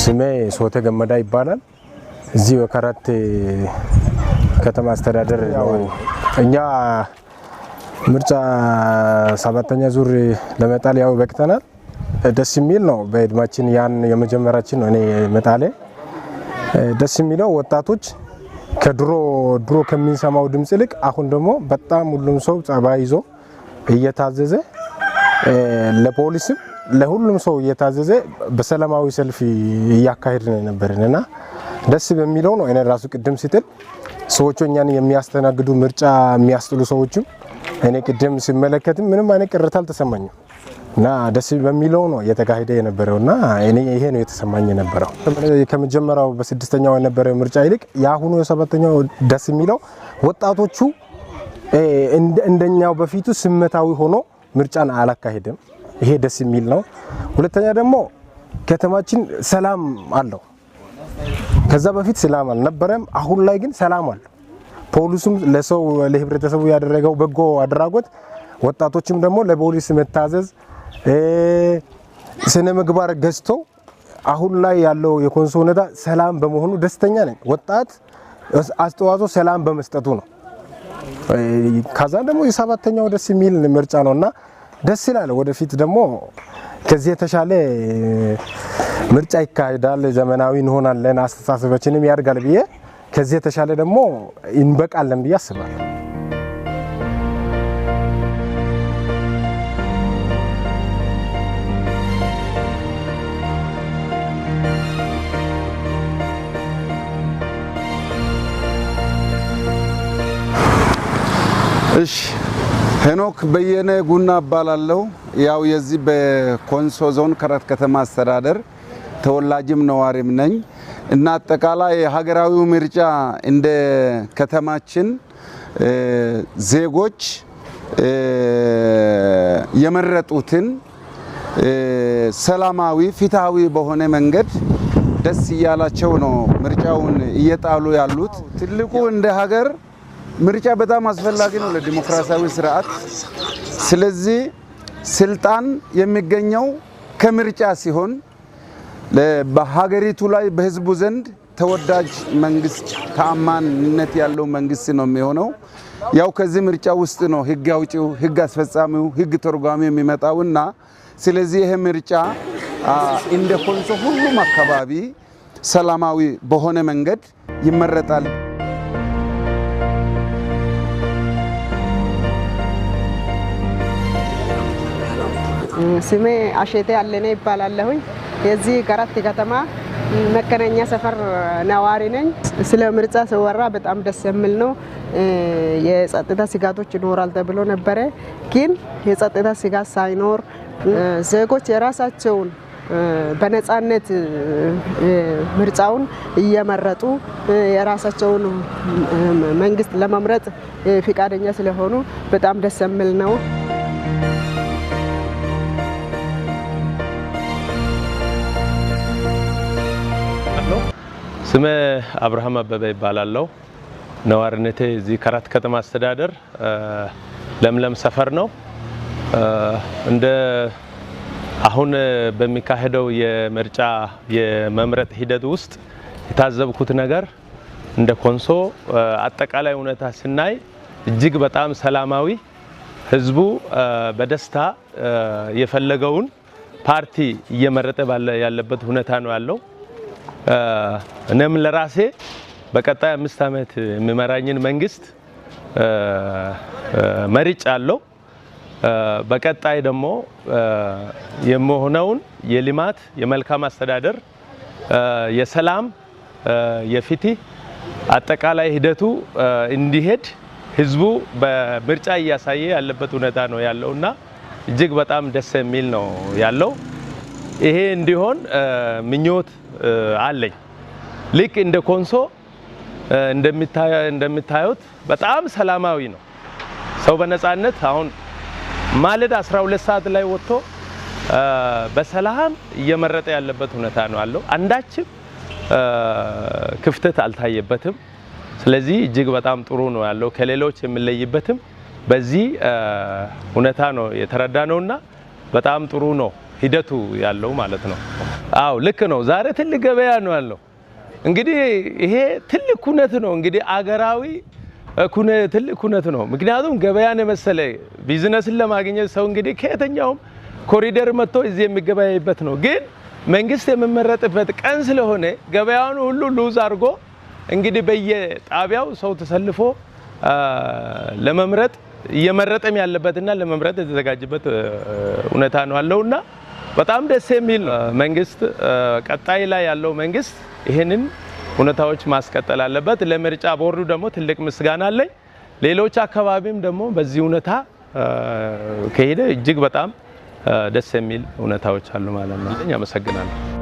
ስሜ ሶተ ገመዳ ይባላል እዚህ ወከራት ከተማ አስተዳደር ነው እኛ ምርጫ 7ኛ ዙር ለመጣል ያው በቅተናል ደስ የሚል ነው በእድማችን ያን የመጀመሪያችን ነው እኔ መጣሌ ደስ የሚለው ወጣቶች ከድሮ ከሚንሰማው ድምጽ ልቅ አሁን ደግሞ በጣም ሁሉም ሰው ጸባይ ይዞ እየታዘዘ ለፖሊስም ለሁሉም ሰው እየታዘዘ በሰላማዊ ሰልፍ ያካሄድን ነበርና ደስ በሚለው ነው እኔ ራሱ ቅድም ሲጥል ሰዎቹኛን የሚያስተናግዱ ምርጫ የሚያስጥሉ ሰዎችም እኔ ቅድም ሲመለከትም ምንም አይነት ቅርታ አልተሰማኝም እና ደስ በሚለው ነው የተካሄደ የነበረውና እኔ ይሄ ነው የተሰማኝ የነበረው ከመጀመሪያው በ6ኛው የነበረው ምርጫ ይልቅ ያሁኑ የ7ኛው ደስ የሚለው ወጣቶቹ እንደኛው በፊቱ ስሜታዊ ሆኖ ምርጫን አላካሄደም ይሄ ደስ የሚል ነው ሁለተኛ ደግሞ ከተማችን ሰላም አለው ከዛ በፊት ሰላም አልነበረም አሁን ላይ ግን ሰላም አለ ፖሊሱም ለሰው ለህብረተሰቡ ያደረገው በጎ አድራጎት ወጣቶችም ደግሞ ለፖሊስ መታዘዝ ስነ ምግባር ገዝቶ አሁን ላይ ያለው የኮንሶ ሁኔታ ሰላም በመሆኑ ደስተኛ ነኝ ወጣት አስተዋጽኦ ሰላም በመስጠቱ ነው ካዛ ደግሞ የ7ኛው ደስ የሚል ምርጫ ነውና ደስ ይላል ወደፊት ደግሞ ከዚህ የተሻለ ምርጫ ይካሄዳል ዘመናዊ እንሆናለን አስተሳሰባችንም ያድጋል ብዬ ከዚህ የተሻለ ደግሞ እንበቃለን ብዬ አስባለሁ እሺ ሄኖክ በየነ ጉና ባላለው ያው የዚህ በኮንሶ ዞን ከራት ከተማ አስተዳደር ተወላጅም ነዋሪም ነኝ እና አጠቃላይ ሀገራዊው ምርጫ እንደ ከተማችን ዜጎች የመረጡትን ሰላማዊ ፍትሃዊ በሆነ መንገድ ደስ ያላቸው ነው ምርጫውን እየጣሉ ያሉት ትልቁ እንደ ሀገር ምርጫ በጣም አስፈላጊ ነው ለዲሞክራሲያዊ ስርዓት ስለዚህ ስልጣን የሚገኘው ከምርጫ ሲሆን በሀገሪቱ ላይ በህዝቡ ዘንድ ተወዳጅ መንግስት ተአማንነት ያለው መንግስት ነው የሚሆነው ያው ከዚህ ምርጫ ውስጥ ነው ህግ አውጪው ህግ አስፈጻሚው ህግ ተርጓሚው የሚመጣውና ስለዚህ ይሄ ምርጫ እንደ ኮንሶ ሁሉም አካባቢ ሰላማዊ በሆነ መንገድ ይመረጣል ስሜ አሸቴ አለኔ ይባላለሁኝ የዚህ ከራት ከተማ መከነኛ ሰፈር ነዋሪ ነኝ ስለ ምርጫ ሲወራ በጣም ደስ የሚል ነው የጸጥታ ስጋቶች ይኖራል ተብሎ ነበር ግን የጸጥታ ስጋት ሳይኖር ዜጎች የራሳቸውን በነጻነት ምርጫውን እየመረጡ የራሳቸውን መንግስት ለመምረጥ ፍቃደኛ ስለሆኑ በጣም ደስ የሚል ነው ስሜ አብርሃም አበበ ይባላል ነዋሪነቴ እዚህ ከራት ከተማ አስተዳደር ለምለም ሰፈር ነው እንደ አሁን በሚካሄደው የምርጫ የመምረጥ ሂደት ውስጥ የታዘብኩት ነገር እንደ ኮንሶ አጠቃላይ ሁኔታ ስናይ እጅግ በጣም ሰላማዊ ህዝቡ በደስታ የፈለገውን ፓርቲ እየመረጠ ያለበት ሁኔታ ነው ያለው እነም ለራሴ በቀጣይ 5 አመት የሚመራኝን መንግስት መርጫለሁ በቀጣይ ደግሞ የመሆነውን የልማት የመልካም አስተዳደር የሰላም የፍትህ አጠቃላይ ሂደቱ እንዲሄድ ህዝቡ በምርጫ እያሳየ ያለበት ሁኔታ ነው ያለውና እጅግ በጣም ደስ የሚል ነው ያለው ይሄ እንዲሆን ምኞት አለኝ ልክ እንደ ኮንሶ እንደምታዩት በጣም ሰላማዊ ነው ሰው በነጻነት አሁን ማለዳ 12 ሰዓት ላይ ወጥቶ በሰላም እየመረጠ ያለበት ሁኔታ ነው ያለው አንዳችም ክፍተት አልታየበትም ስለዚህ እጅግ በጣም ጥሩ ነው ያለው ከሌሎች የሚለይበትም በዚህ ሁኔታ ነው የተረዳነውና በጣም ጥሩ ነው ሂደቱ ያለው ማለት ነው አዎ ልክ ነው። ዛሬ ትልቅ ገበያ ነው ያለው። እንግዲህ ይሄ ትልቅ ኩነት ነው። እንግዲህ አገራዊ ትልቅ ኩነት ነው። ምክንያቱም ገበያን የመሰለ ቢዝነስን ለማግኘት ሰው እንግዲህ ከየትኛውም ኮሪደር መጥቶ እዚህ የሚገበያይበት ነው። ግን መንግስት የሚመረጥበት ቀን ስለሆነ ገበያውን ሁሉ ሉዝ አድርጎ እንግዲህ በየጣቢያው ሰው ተሰልፎ ለመምረጥ እየመረጠም ያለበትና ለመምረጥ የተዘጋጀበት ሁኔታ ነው ያለውና በጣም ደስ የሚል መንግስት ቀጣይ ላይ ያለው መንግስት ይሄንን ሁኔታዎች ማስቀጠል አለበት። ለምርጫ ቦርዱ ደግሞ ትልቅ ምስጋና አለኝ። ሌሎች አካባቢም ደግሞ በዚህ ሁኔታ ከሄደ እጅግ በጣም ደስ የሚል ሁኔታዎች አሉ ማለት ነው። አመሰግናለሁ።